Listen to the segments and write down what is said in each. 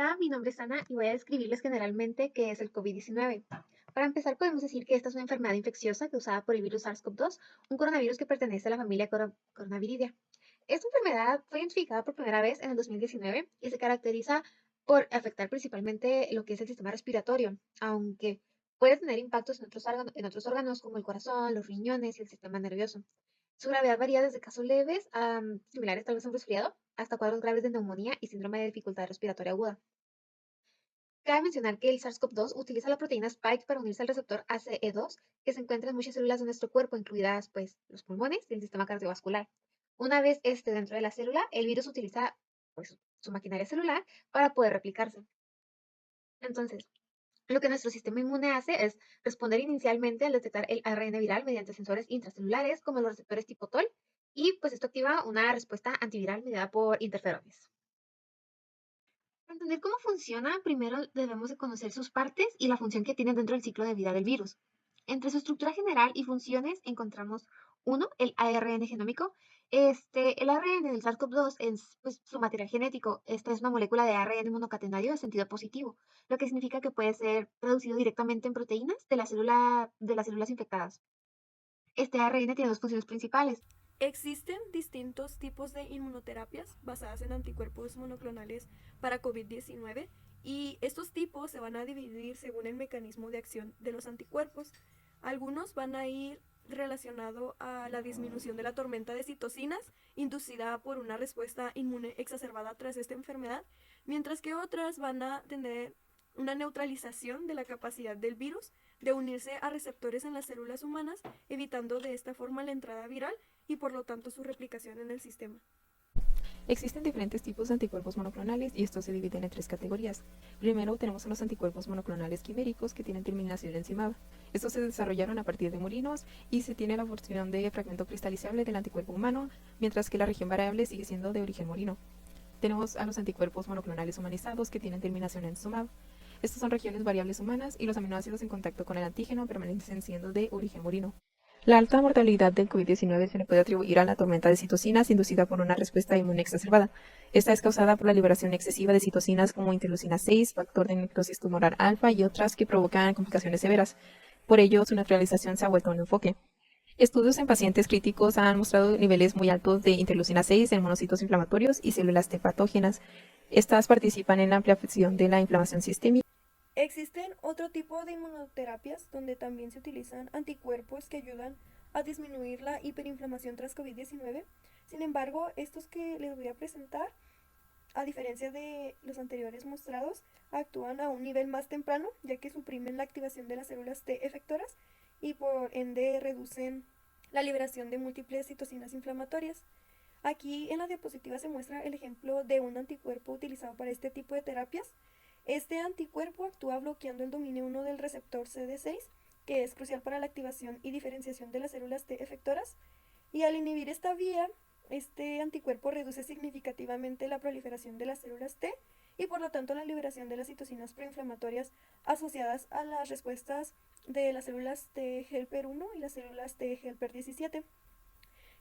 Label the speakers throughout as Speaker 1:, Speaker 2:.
Speaker 1: Hola, mi nombre es Ana y voy a describirles generalmente qué es el COVID-19. Para empezar, podemos decir que esta es una enfermedad infecciosa causada por el virus SARS-CoV-2, un coronavirus que pertenece a la familia Coronaviridae. Esta enfermedad fue identificada por primera vez en el 2019 y se caracteriza por afectar principalmente lo que es el sistema respiratorio, aunque puede tener impactos en otros órganos como el corazón, los riñones y el sistema nervioso. Su gravedad varía desde casos leves a similares tal vez a un resfriado, hasta cuadros graves de neumonía y síndrome de dificultad respiratoria aguda. Cabe mencionar que el SARS-CoV-2 utiliza la proteína Spike para unirse al receptor ACE2, que se encuentra en muchas células de nuestro cuerpo, incluidas pues, los pulmones y el sistema cardiovascular. Una vez esté dentro de la célula, el virus utiliza pues, su maquinaria celular para poder replicarse. Entonces, lo que nuestro sistema inmune hace es responder inicialmente al detectar el ARN viral mediante sensores intracelulares como los receptores tipo TOL, y pues esto activa una respuesta antiviral mediada por interferones. Para entender cómo funciona, primero debemos de conocer sus partes y la función que tienen dentro del ciclo de vida del virus. Entre su estructura general y funciones encontramos uno, el ARN genómico. El ARN del SARS-CoV-2 es pues, su material genético. Esta es una molécula de ARN monocatenario de sentido positivo, lo que significa que puede ser traducido directamente en proteínas de las células infectadas. Este ARN tiene dos funciones principales.
Speaker 2: Existen distintos tipos de inmunoterapias basadas en anticuerpos monoclonales para COVID-19 y estos tipos se van a dividir según el mecanismo de acción de los anticuerpos. Algunos van a ir relacionados a la disminución de la tormenta de citocinas inducida por una respuesta inmune exacerbada tras esta enfermedad, mientras que otras van a tener una neutralización de la capacidad del virus de unirse a receptores en las células humanas, evitando de esta forma la entrada viral y por lo tanto su replicación en el sistema.
Speaker 3: Existen diferentes tipos de anticuerpos monoclonales y estos se dividen en tres categorías. Primero tenemos a los anticuerpos monoclonales quiméricos que tienen terminación enzimada. Estos se desarrollaron a partir de murinos y se tiene la porción de fragmento cristalizable del anticuerpo humano, mientras que la región variable sigue siendo de origen murino. Tenemos a los anticuerpos monoclonales humanizados que tienen terminación en SUMAB. Estas son regiones variables humanas y los aminoácidos en contacto con el antígeno permanecen siendo de origen murino. La alta mortalidad del COVID-19 se le puede atribuir a la tormenta de citocinas inducida por una respuesta inmune exacerbada. Esta es causada por la liberación excesiva de citocinas como interleucina 6, factor de necrosis tumoral alfa y otras que provocan complicaciones severas. Por ello, su neutralización se ha vuelto un enfoque. Estudios en pacientes críticos han mostrado niveles muy altos de interleucina 6 en monocitos inflamatorios y células T patógenas. Estas participan en la ampliación de la inflamación sistémica.
Speaker 2: Existen otro tipo de inmunoterapias donde también se utilizan anticuerpos que ayudan a disminuir la hiperinflamación tras COVID-19. Sin embargo, estos que les voy a presentar, a diferencia de los anteriores mostrados, actúan a un nivel más temprano, ya que suprimen la activación de las células T efectoras y por ende reducen la liberación de múltiples citocinas inflamatorias. Aquí en la diapositiva se muestra el ejemplo de un anticuerpo utilizado para este tipo de terapias. Este anticuerpo actúa bloqueando el dominio 1 del receptor CD6, que es crucial para la activación y diferenciación de las células T efectoras, y al inhibir esta vía, este anticuerpo reduce significativamente la proliferación de las células T y por lo tanto la liberación de las citocinas proinflamatorias asociadas a las respuestas de las células T helper 1 y las células T helper 17,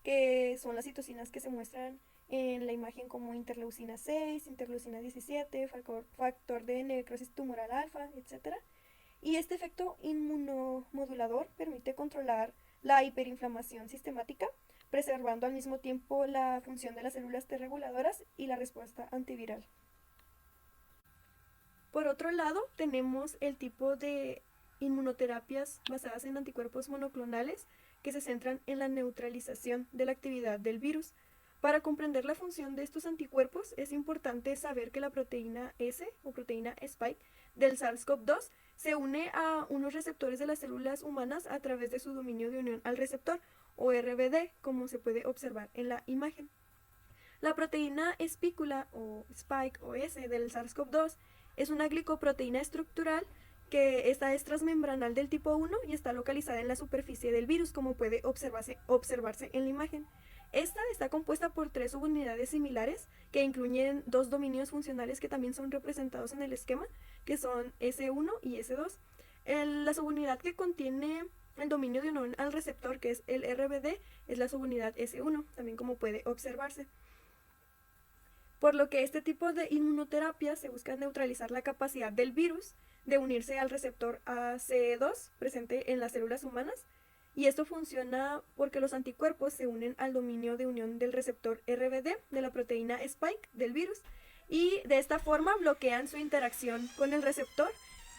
Speaker 2: que son las citocinas que se muestran en la imagen como interleucina 6, interleucina 17, factor de necrosis tumoral alfa, etc. Y este efecto inmunomodulador permite controlar la hiperinflamación sistemática, preservando al mismo tiempo la función de las células T reguladoras y la respuesta antiviral. Por otro lado, tenemos el tipo de inmunoterapias basadas en anticuerpos monoclonales que se centran en la neutralización de la actividad del virus. Para comprender la función de estos anticuerpos es importante saber que la proteína S o proteína Spike del SARS-CoV-2 se une a unos receptores de las células humanas a través de su dominio de unión al receptor o RBD, como se puede observar en la imagen. La proteína espícula o spike o S del SARS-CoV-2 es una glicoproteína estructural que esta es transmembranal del tipo 1 y está localizada en la superficie del virus, como puede observarse en la imagen. Esta está compuesta por tres subunidades similares que incluyen dos dominios funcionales que también son representados en el esquema, que son S1 y S2. La subunidad que contiene el dominio de unión al receptor, que es el RBD, es la subunidad S1, también como puede observarse. por lo que este tipo de inmunoterapia se busca neutralizar la capacidad del virus de unirse al receptor ACE2 presente en las células humanas, y esto funciona porque los anticuerpos se unen al dominio de unión del receptor RBD de la proteína Spike del virus, y de esta forma bloquean su interacción con el receptor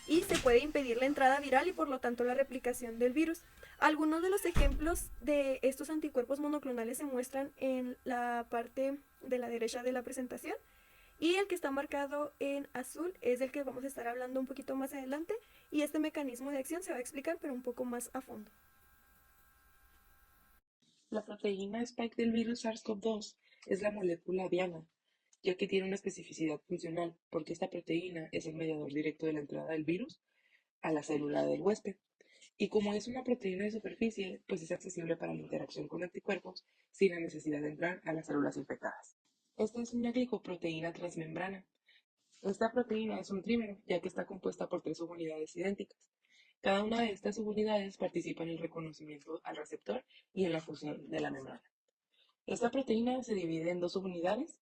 Speaker 2: y se puede impedir la entrada viral y por lo tanto la replicación del virus. Algunos de los ejemplos de estos anticuerpos monoclonales se muestran en la parte de la derecha de la presentación, y el que está marcado en azul es del que vamos a estar hablando un poquito más adelante, y este mecanismo de acción se va a explicar pero un poco más a fondo.
Speaker 4: La proteína spike del virus SARS-CoV-2 es la molécula diana, ya que tiene una especificidad funcional, porque esta proteína es el mediador directo de la entrada del virus a la célula del huésped. Y como es una proteína de superficie, pues es accesible para la interacción con anticuerpos sin la necesidad de entrar a las células infectadas. Esta es una glicoproteína transmembrana. Esta proteína es un trímero, ya que está compuesta por 3 subunidades idénticas. Cada una de estas subunidades participa en el reconocimiento al receptor y en la fusión de la membrana. Esta proteína se divide en 2 subunidades,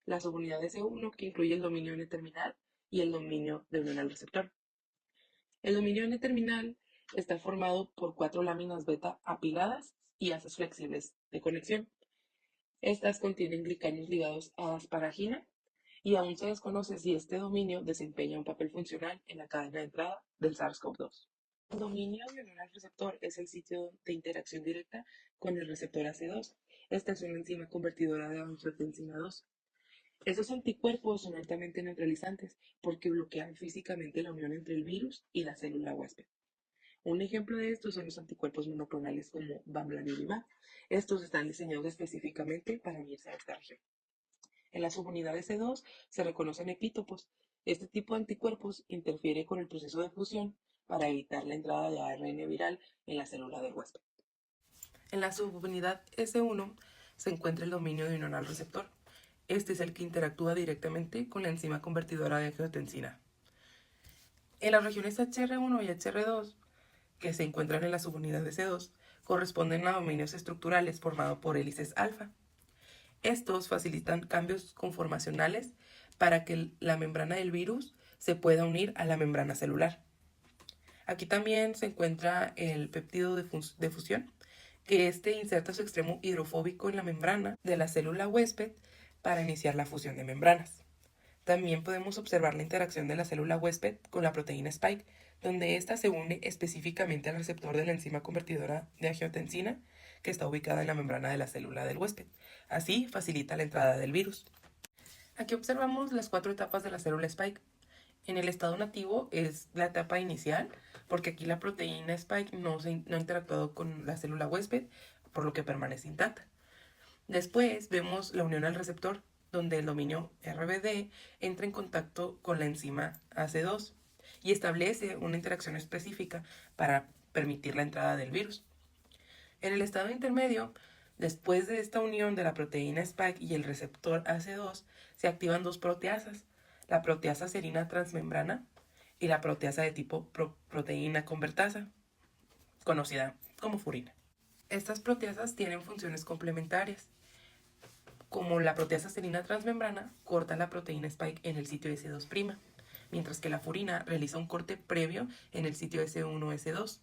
Speaker 4: la subunidad S1, que incluye el dominio N-terminal, y el dominio de unión al receptor. El dominio N-terminal está formado por 4 láminas beta apiladas y haces flexibles de conexión. Estas contienen glicanos ligados a asparagina, y aún se desconoce si este dominio desempeña un papel funcional en la cadena de entrada del SARS-CoV-2. El dominio de unión al receptor es el sitio de interacción directa con el receptor AC2. Esta es una enzima convertidora de angiotensina 2. Estos anticuerpos son altamente neutralizantes porque bloquean físicamente la unión entre el virus y la célula huésped. Un ejemplo de estos son los anticuerpos monoclonales como bamlanivimab. Estos están diseñados específicamente para unirse a esta región. En la subunidad S2 se reconocen epítopos. Este tipo de anticuerpos interfiere con el proceso de fusión para evitar la entrada de ARN viral en la célula del huésped. En la subunidad S1 se encuentra el dominio de unión al receptor. Este es el que interactúa directamente con la enzima convertidora de angiotensina. En las regiones HR1 y HR2, que se encuentran en la subunidad S2, corresponden a dominios estructurales formados por hélices alfa. Estos facilitan cambios conformacionales para que la membrana del virus se pueda unir a la membrana celular. Aquí también se encuentra el péptido de fusión, que inserta su extremo hidrofóbico en la membrana de la célula huésped para iniciar la fusión de membranas. También podemos observar la interacción de la célula huésped con la proteína Spike, donde ésta se une específicamente al receptor de la enzima convertidora de angiotensina, que está ubicada en la membrana de la célula del huésped. Así facilita la entrada del virus. Aquí observamos las 4 etapas de la célula Spike. En el estado nativo es la etapa inicial, porque aquí la proteína Spike no ha interactuado con la célula huésped, por lo que permanece intacta. Después vemos la unión al receptor, donde el dominio RBD entra en contacto con la enzima AC2 y establece una interacción específica para permitir la entrada del virus. En el estado intermedio, después de esta unión de la proteína Spike y el receptor AC2, se activan 2 proteasas, la proteasa serina transmembrana y la proteasa de tipo proteína convertasa, conocida como furina. Estas proteasas tienen funciones complementarias. Como la proteasa serina transmembrana corta la proteína Spike en el sitio S2', mientras que la furina realiza un corte previo en el sitio S1-S2.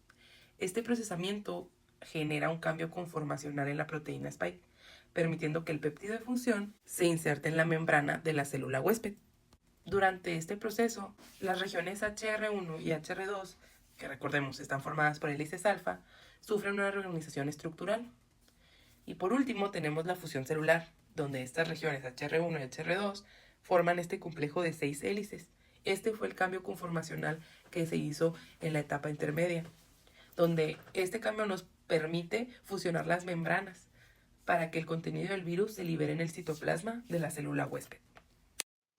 Speaker 4: Este procesamiento genera un cambio conformacional en la proteína Spike, permitiendo que el péptido de función se inserte en la membrana de la célula huésped. Durante este proceso, las regiones HR1 y HR2, que recordemos están formadas por hélices alfa, sufren una reorganización estructural. Y por último tenemos la fusión celular, donde estas regiones HR1 y HR2 forman este complejo de 6 hélices. Este fue el cambio conformacional que se hizo en la etapa intermedia, donde este cambio nos permite fusionar las membranas para que el contenido del virus se libere en el citoplasma de la célula huésped.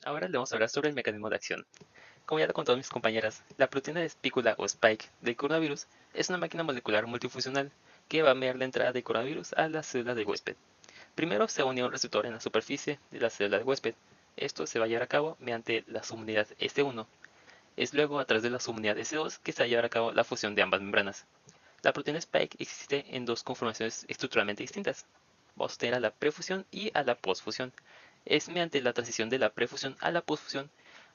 Speaker 5: Ahora le vamos a hablar sobre el mecanismo de acción. Como ya lo contaron mis compañeras, la proteína de espícula o spike del coronavirus es una máquina molecular multifuncional que va a mediar la entrada del coronavirus a la célula del huésped. Primero se une a un receptor en la superficie de la célula del huésped. Esto se va a llevar a cabo mediante la subunidad S1. Es luego a través de la subunidad S2 que se va a llevar a cabo la fusión de ambas membranas. La proteína spike existe en 2 conformaciones estructuralmente distintas. Vamos a tener a la prefusión y a la posfusión. es mediante la transición de la prefusión a la posfusión,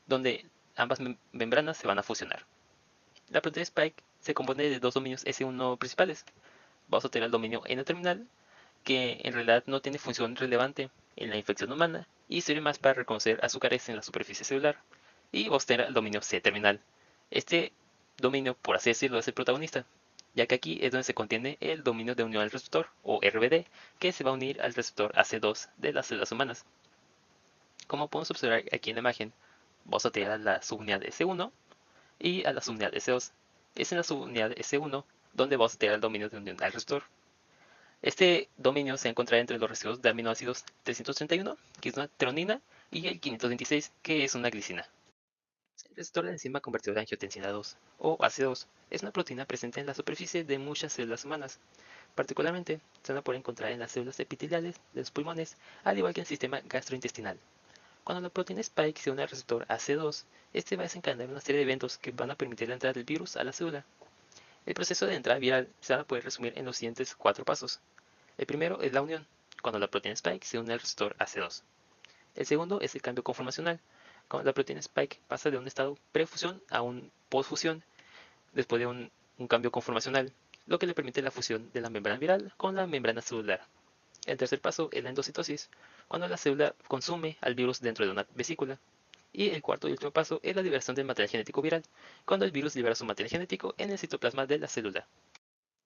Speaker 5: donde ambas membranas se van a fusionar. La proteína Spike se compone de dos dominios S1 principales. Vamos a tener el dominio N-terminal, que en realidad no tiene función relevante en la infección humana y sirve más para reconocer azúcares en la superficie celular. Y vamos a tener el dominio C-terminal. Este dominio, por así decirlo, es el protagonista, ya que aquí es donde se contiene el dominio de unión al receptor, o RBD, que se va a unir al receptor AC2 de las células humanas. Como podemos observar aquí en la imagen, vamos a tener a la subunidad S1 y a la subunidad S2. Es en la subunidad S1 donde vamos a tener el dominio de unión al receptor. Este dominio se encuentra entre los residuos de aminoácidos 331, que es una tronina, y el 526, que es una glicina. El receptor de la enzima convertidora de angiotensina 2, o AC2, es una proteína presente en la superficie de muchas células humanas. Particularmente, se van a poder encontrar en las células epiteliales de los pulmones, al igual que en el sistema gastrointestinal. Cuando la proteína Spike se une al receptor AC2, este va a desencadenar una serie de eventos que van a permitir la entrada del virus a la célula. El proceso de entrada viral se va a poder resumir en los siguientes 4 pasos. El primero es la unión, cuando la proteína Spike se une al receptor AC2. El segundo es el cambio conformacional, cuando la proteína Spike pasa de un estado prefusión a un postfusión, después de un cambio conformacional, lo que le permite la fusión de la membrana viral con la membrana celular. El tercer paso es la endocitosis, cuando la célula consume al virus dentro de una vesícula. Y el cuarto y último paso es la liberación del material genético viral, cuando el virus libera su material genético en el citoplasma de la célula.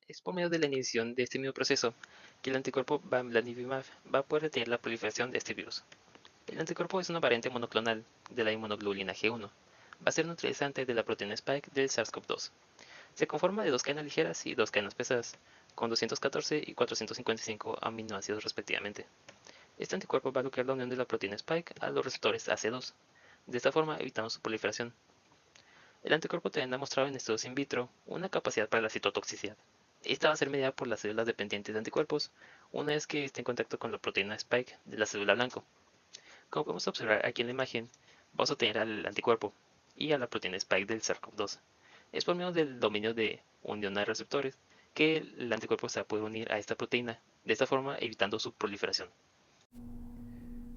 Speaker 5: Es por medio de la inhibición de este mismo proceso que el anticuerpo bamlanivimab va a poder detener la proliferación de este virus. El anticuerpo es una variante monoclonal de la inmunoglobulina G1. Va a ser neutralizante de la proteína Spike del SARS-CoV-2. Se conforma de dos cadenas ligeras y dos cadenas pesadas, con 214 y 455 aminoácidos respectivamente. Este anticuerpo va a bloquear la unión de la proteína Spike a los receptores AC2, de esta forma evitando su proliferación. El anticuerpo también ha mostrado en estudios in vitro una capacidad para la citotoxicidad. Esta va a ser mediada por las células dependientes de anticuerpos, una vez que esté en contacto con la proteína Spike de la célula blanco. Como podemos observar aquí en la imagen, vamos a tener al anticuerpo y a la proteína Spike del SARS-CoV-2. Es por medio del dominio de unión a receptores que el anticuerpo se puede unir a esta proteína, de esta forma evitando su proliferación.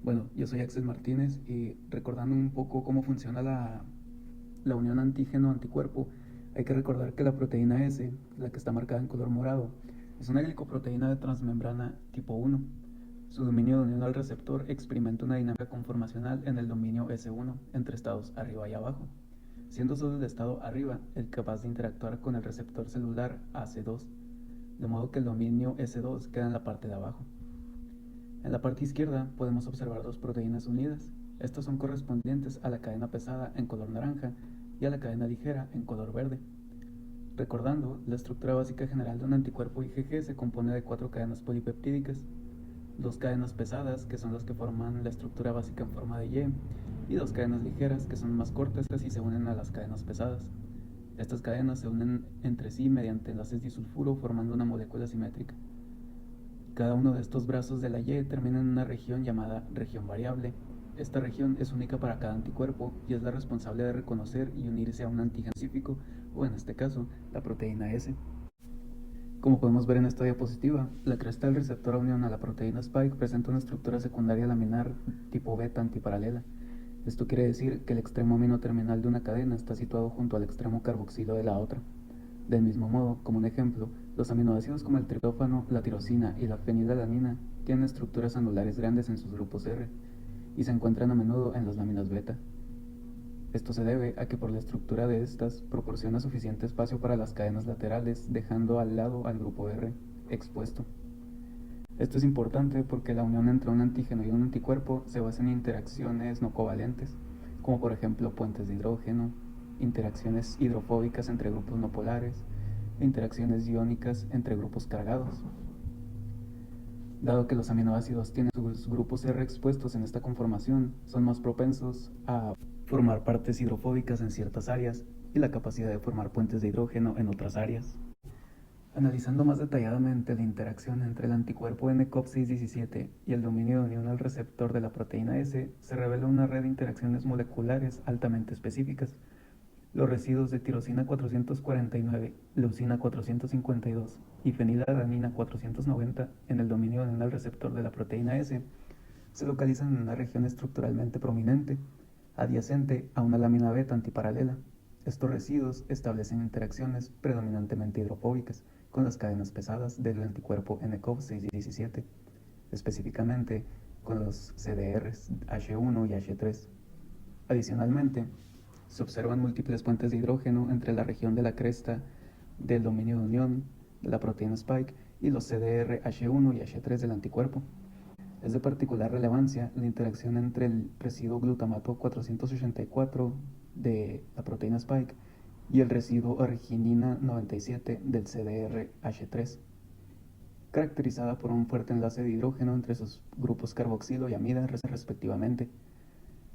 Speaker 6: Bueno, yo soy Axel Martínez y recordando un poco cómo funciona la unión antígeno-anticuerpo, hay que recordar que la proteína S, la que está marcada en color morado, es una glicoproteína de transmembrana tipo 1. Su dominio de unión al receptor experimenta una dinámica conformacional en el dominio S1 entre estados arriba y abajo, siendo solo el estado arriba el capaz de interactuar con el receptor celular AC2, de modo que el dominio S2 queda en la parte de abajo. En la parte izquierda podemos observar dos proteínas unidas. Estas son correspondientes a la cadena pesada en color naranja y a la cadena ligera en color verde. Recordando, la estructura básica general de un anticuerpo IgG se compone de 4 cadenas polipeptídicas, 2 cadenas pesadas, que son las que forman la estructura básica en forma de Y 2 cadenas ligeras, que son más cortas y se unen a las cadenas pesadas. Estas cadenas se unen entre sí mediante enlaces disulfuro formando una molécula simétrica. Cada uno de estos brazos de la Y termina en una región llamada región variable. Esta región es única para cada anticuerpo y es la responsable de reconocer y unirse a un antígeno específico, o en este caso, la proteína S. Como podemos ver en esta diapositiva, la cresta del receptor a unión a la proteína Spike presenta una estructura secundaria laminar tipo beta antiparalela. Esto quiere decir que el extremo amino terminal de una cadena está situado junto al extremo carboxilo de la otra. Del mismo modo, como un ejemplo, los aminoácidos como el triptófano, la tirosina y la fenilalanina tienen estructuras anulares grandes en sus grupos R y se encuentran a menudo en las láminas beta. Esto se debe a que por la estructura de estas proporciona suficiente espacio para las cadenas laterales, dejando al lado al grupo R expuesto. Esto es importante porque la unión entre un antígeno y un anticuerpo se basa en interacciones no covalentes, como por ejemplo puentes de hidrógeno, interacciones hidrofóbicas entre grupos no polares e interacciones iónicas entre grupos cargados. Dado que los aminoácidos tienen sus grupos R expuestos en esta conformación, son más propensos a formar partes hidrofóbicas en ciertas áreas y la capacidad de formar puentes de hidrógeno en otras áreas. Analizando más detalladamente la interacción entre el anticuerpo NCOV617 y el dominio de unión al receptor de la proteína S, se revela una red de interacciones moleculares altamente específicas. Los residuos de tirosina 449, leucina 452 y fenilalanina 490 en el dominio de unión al receptor de la proteína S Se localizan en una región estructuralmente prominente, adyacente a una lámina beta antiparalela. Estos residuos establecen interacciones predominantemente hidrofóbicas con las cadenas pesadas del anticuerpo nCoV 617, específicamente con los CDRs H1 y H3. Adicionalmente, se observan múltiples puentes de hidrógeno entre la región de la cresta del dominio de unión de la proteína Spike y los CDR H1 y H3 del anticuerpo. Es de particular relevancia la interacción entre el residuo glutamato 484 de la proteína Spike y el residuo arginina 97 del CDR H3, caracterizada por un fuerte enlace de hidrógeno entre sus grupos carboxilo y amida respectivamente.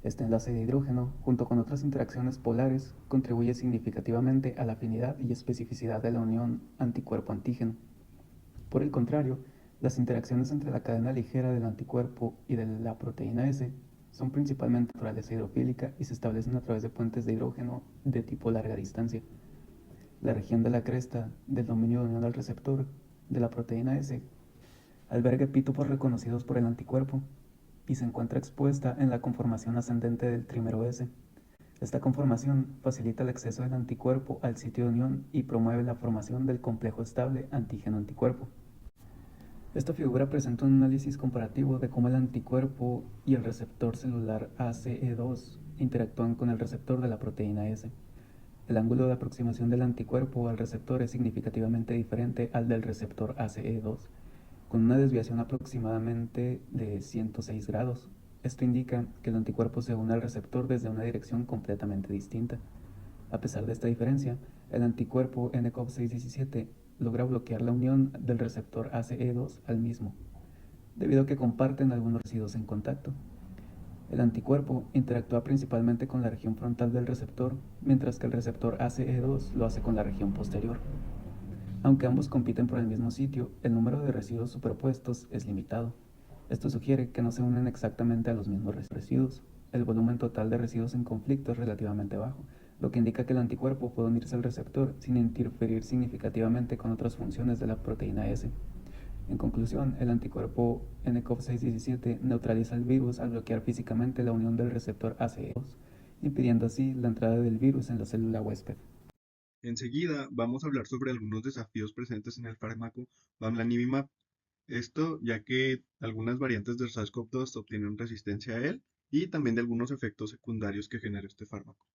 Speaker 6: Este enlace de hidrógeno, junto con otras interacciones polares, contribuye significativamente a la afinidad y especificidad de la unión anticuerpo-antígeno. Por el contrario, las interacciones entre la cadena ligera del anticuerpo y de la proteína S son principalmente de naturaleza hidrofílica y se establecen a través de puentes de hidrógeno de tipo larga distancia. La región de la cresta del dominio de unión al receptor de la proteína S alberga epítopos reconocidos por el anticuerpo y se encuentra expuesta en la conformación ascendente del trímero S. Esta conformación facilita el acceso del anticuerpo al sitio de unión y promueve la formación del complejo estable antígeno-anticuerpo. Esta figura presenta un análisis comparativo de cómo el anticuerpo y el receptor celular ACE2 interactúan con el receptor de la proteína S. El ángulo de aproximación del anticuerpo al receptor es significativamente diferente al del receptor ACE2, con una desviación aproximadamente de 106 grados. Esto indica que el anticuerpo se une al receptor desde una dirección completamente distinta. A pesar de esta diferencia, el anticuerpo nCoV 617 logra bloquear la unión del receptor ACE2 al mismo, debido a que comparten algunos residuos en contacto. El anticuerpo interactúa principalmente con la región frontal del receptor, mientras que el receptor ACE2 lo hace con la región posterior. Aunque ambos compiten por el mismo sitio, el número de residuos superpuestos es limitado. Esto sugiere que no se unen exactamente a los mismos residuos. El volumen total de residuos en conflicto es relativamente bajo, lo que indica que el anticuerpo puede unirse al receptor sin interferir significativamente con otras funciones de la proteína S. En conclusión, el anticuerpo nCoV 617 neutraliza el virus al bloquear físicamente la unión del receptor ACE2, impidiendo así la entrada del virus en la célula huésped.
Speaker 7: Enseguida vamos a hablar sobre algunos desafíos presentes en el fármaco bamlanivimab. Esto ya que algunas variantes del SARS-CoV-2 obtienen resistencia a él y también de algunos efectos secundarios que genera este fármaco.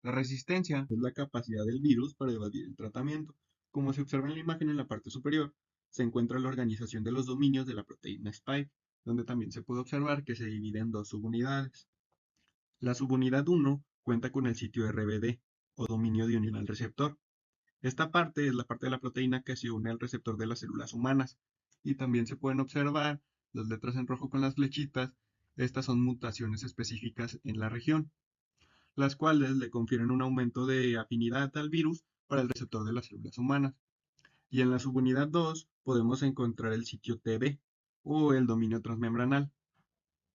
Speaker 7: La resistencia es la capacidad del virus para evadir el tratamiento. Como se observa en la imagen en la parte superior, se encuentra la organización de los dominios de la proteína Spike, donde también se puede observar que se divide en dos subunidades. La subunidad 1 cuenta con el sitio RBD, o dominio de unión al receptor. Esta parte es la parte de la proteína que se une al receptor de las células humanas. Y también se pueden observar las letras en rojo con las flechitas. Estas son mutaciones específicas en la región, las cuales le confieren un aumento de afinidad al virus para el receptor de las células humanas. Y en la subunidad 2 podemos encontrar el sitio TB, o el dominio transmembranal.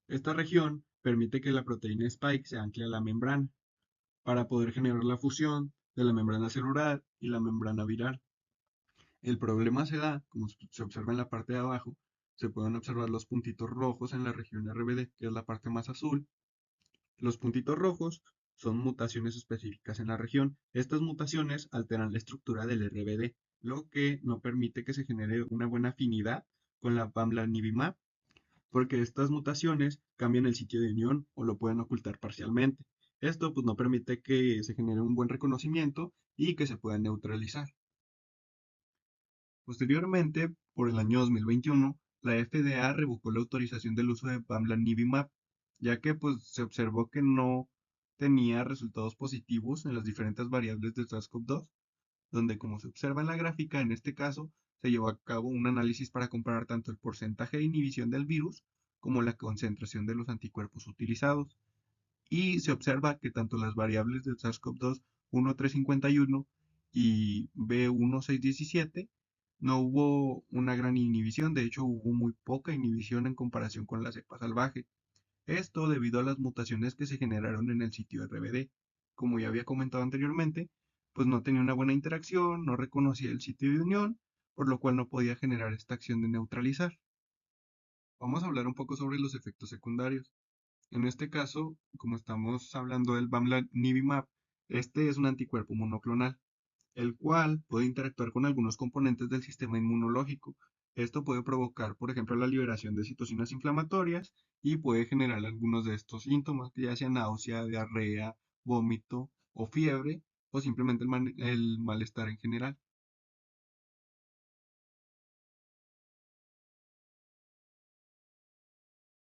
Speaker 7: Esta región permite que la proteína Spike se ancle a la membrana, para poder generar la fusión de la membrana celular y la membrana viral. El problema se da, como se observa en la parte de abajo, se pueden observar los puntitos rojos en la región RBD, que es la parte más azul. Los puntitos rojos son mutaciones específicas en la región. Estas mutaciones alteran la estructura del RBD, lo que no permite que se genere una buena afinidad con la bamlanivimab, porque estas mutaciones cambian el sitio de unión o lo pueden ocultar parcialmente. Esto pues no permite que se genere un buen reconocimiento y que se pueda neutralizar. Posteriormente, por el año 2021, la FDA revocó la autorización del uso de bamlanivimab, ya que pues se observó que no tenía resultados positivos en las diferentes variables de SARS-CoV-2, donde como se observa en la gráfica, en este caso, se llevó a cabo un análisis para comparar tanto el porcentaje de inhibición del virus como la concentración de los anticuerpos utilizados. Y se observa que tanto las variables del SARS-CoV-2 1351 y B1617 no hubo una gran inhibición, de hecho hubo muy poca inhibición en comparación con la cepa salvaje. Esto debido a las mutaciones que se generaron en el sitio RBD. Como ya había comentado anteriormente, pues no tenía una buena interacción, no reconocía el sitio de unión, por lo cual no podía generar esta acción de neutralizar. Vamos a hablar un poco sobre los efectos secundarios. En este caso, como estamos hablando del Bamlanivimab, este es un anticuerpo monoclonal, el cual puede interactuar con algunos componentes del sistema inmunológico. Esto puede provocar, por ejemplo, la liberación de citocinas inflamatorias y puede generar algunos de estos síntomas, ya sea náusea, diarrea, vómito o fiebre, o simplemente el malestar en general.